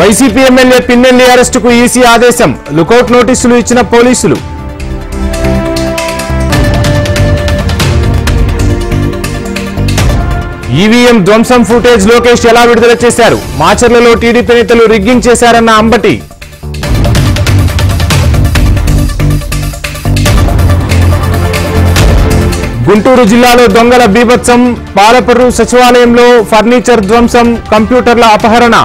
YCP MLA Pinnelli అరెస్టుకు EC ఆదేశం. Lookout నోటీసులు ఇచ్చిన పోలీసులు. ఈవీఎం ధ్వంసం ఫుటేజ్ లోకేష్ ఎలా విడుదల చేశారు? మాచర్లలో టీడీపీ నేతలు రిగ్గింగ్ చేశారన్న అంబటి. గుంటూరు జిల్లాలో దొంగల బీభత్సం. పాలపర్రు సచివాలయంలో ఫర్నిచర్ ధ్వంసం, కంప్యూటర్ల అపహరణ.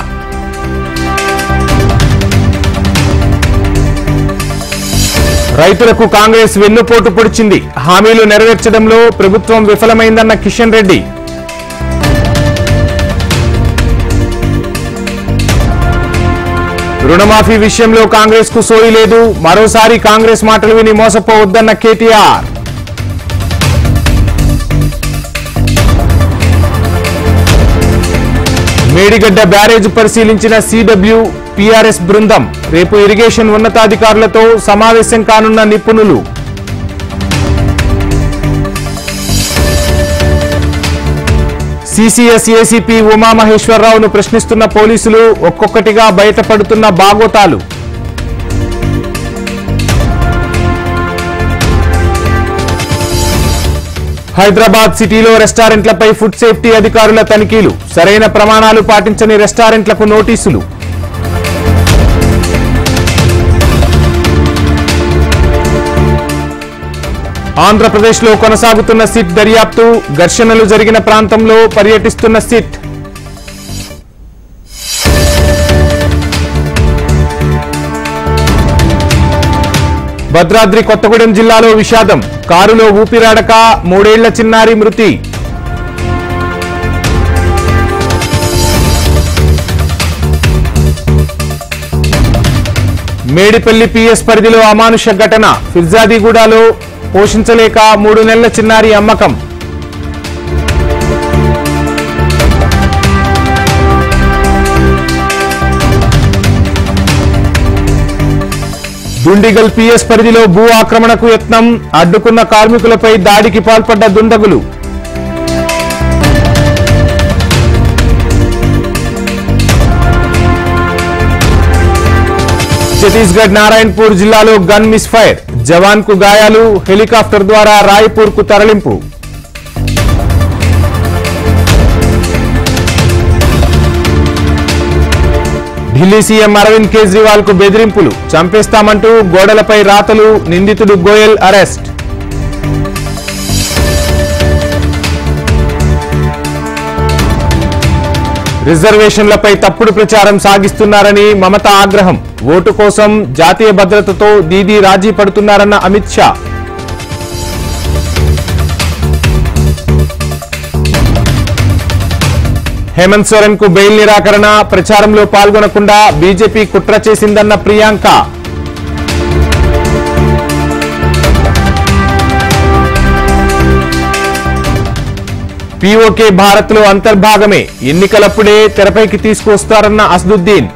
రైతులకు కాంగ్రెస్ వెన్నుపోటు పొడిచింది. హామీలు నెరవేర్చడంలో ప్రభుత్వం విఫలమైందన్న కిషన్ రెడ్డి. రుణమాఫీ విషయంలో కాంగ్రెస్ కు సోయి లేదు. మరోసారి కాంగ్రెస్ మాటలు విని మోసపోవద్దన్న కేటీఆర్. మేడిగడ్డ బ్యారేజ్ పరిశీలించిన సిడబ్ల్యూ పీఆర్ఎస్ బృందం. రేపు ఇరిగేషన్ ఉన్నతాధికారులతో సమావేశం కానున్న నిపుణులు. సిసిఎస్ ఏసీపీ ఉమామహేశ్వరరావును ప్రశ్నిస్తున్న పోలీసులు. ఒక్కొక్కటిగా బయటపడుతున్న బాగోతాలు. హైదరాబాద్ సిటీలో రెస్టారెంట్లపై ఫుడ్ సేఫ్టీ అధికారుల తనిఖీలు. సరైన ప్రమాణాలు పాటించని రెస్టారెంట్లకు నోటీసులు. ఆంధ్రప్రదేశ్లో కొనసాగుతున్న సిట్ దర్యాప్తు. ఘర్షణలు జరిగిన ప్రాంతంలో పర్యటిస్తున్న సిట్. భద్రాద్రి కొత్తగూడెం జిల్లాలో విషాదం. కారులో ఊపిరాడక 3 ఏళ్ల చిన్నారి మృతి. మేడిపల్లి పిఎస్ పరిధిలో అమానుష ఘటన. ఫిర్జాదిగూడలో పోషించలేక 3 నెలల చిన్నారి అమ్మకం. దుండిగల్ పిఎస్ పరిధిలో భూ ఆక్రమణకు యత్నం. అడ్డుకున్న కార్మికులపై దాడికి పాల్పడ్డ దుండగులు. ఛత్తీస్గఢ్ నారాయణపూర్ జిల్లాలో గన్ మిస్ ఫైర్. జవాన్ కు గాయాలు. హెలికాప్టర్ ద్వారా రాయ్పూర్ కు తరలింపు. ఢిల్లీ సీఎం అరవింద్ కేజ్రీవాల్ కు బెదిరింపులు. చంపేస్తామంటూ గోడలపై రాతలు. నిందితుడు గోయల్ అరెస్ట్. రిజర్వేషన్లపై తప్పుడు ప్రచారం సాగిస్తున్నారని మమత ఆగ్రహం. ఓటు కోసం జాతీయ భద్రతతో దీదీ రాజీ పడుతున్నారన్న అమిత్ షా. హేమంత్ సోరెన్ కు బెయిల్ నిరాకరణ. ప్రచారంలో పాల్గొనకుండా బీజేపీ కుట్ర చేసిందన్న ప్రియాంక. పీఓకే భారత్ లో అంతర్భాగమే. ఎన్నికలప్పుడే తెరపైకి తీసుకువస్తారన్న అసదుద్దీన్.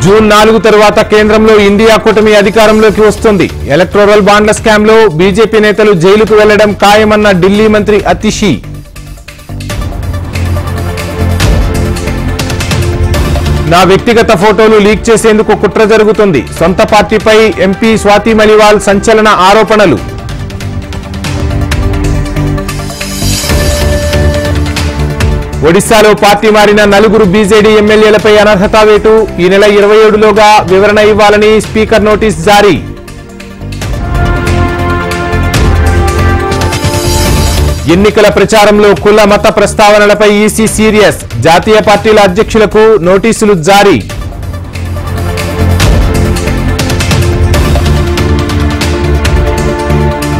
జూన్ 4 తరువాత కేంద్రంలో ఇండియా కూటమి అధికారంలోకి వస్తుంది. ఎలక్టోరల్ బాండ్ల స్కామ్ లో బీజేపీ నేతలు జైలుకు వెళ్లడం ఖాయమన్న ఢిల్లీ మంత్రి అతిషి. నా వ్యక్తిగత ఫోటోలు లీక్ చేసేందుకు కుట్ర జరుగుతుంది. సొంత పార్టీపై ఎంపీ స్వాతి మలివాల్ సంచలన ఆరోపణలు. ఒడిశాలో పార్టీ మారిన 4 బీజేడీ ఎమ్మెల్యేలపై అనర్హతా వేటు. ఈ నెల 27లోగా వివరణ ఇవ్వాలని స్పీకర్ నోటీస్ జారీ. ఎన్నికల ప్రచారంలో కుల మత ప్రస్తావనలపై ఈసీ సీరియస్. జాతీయ పార్టీల అధ్యక్షులకు నోటీసులు జారీ.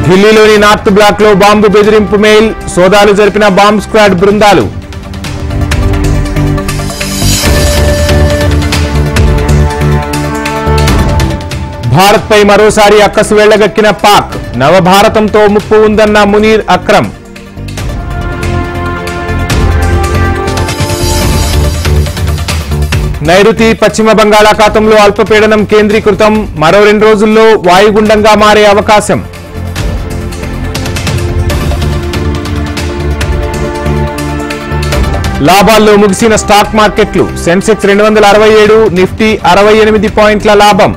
ఢిల్లీలోని నార్త్ బ్లాక్ లో బాంబు బెదిరింపు మెయిల్. సోదాలు జరిపిన బాంబ్ స్క్వాడ్ బృందాలు. భారత్ పై మరోసారి అక్కసు వెళ్లగక్కిన పాక్. నవభారతంతో ముప్పు ఉందన్న మునీర్ అక్రమ్. నైరుతి పశ్చిమ బంగాళాఖాతంలో అల్పపీడనం కేంద్రీకృతం. మరో 2 రోజుల్లో వాయుగుండంగా మారే అవకాశం. లాభాల్లో ముగిసిన స్టాక్ మార్కెట్లు. సెన్సెక్స్ 267, నిఫ్టీ 68 పాయింట్ల లాభం.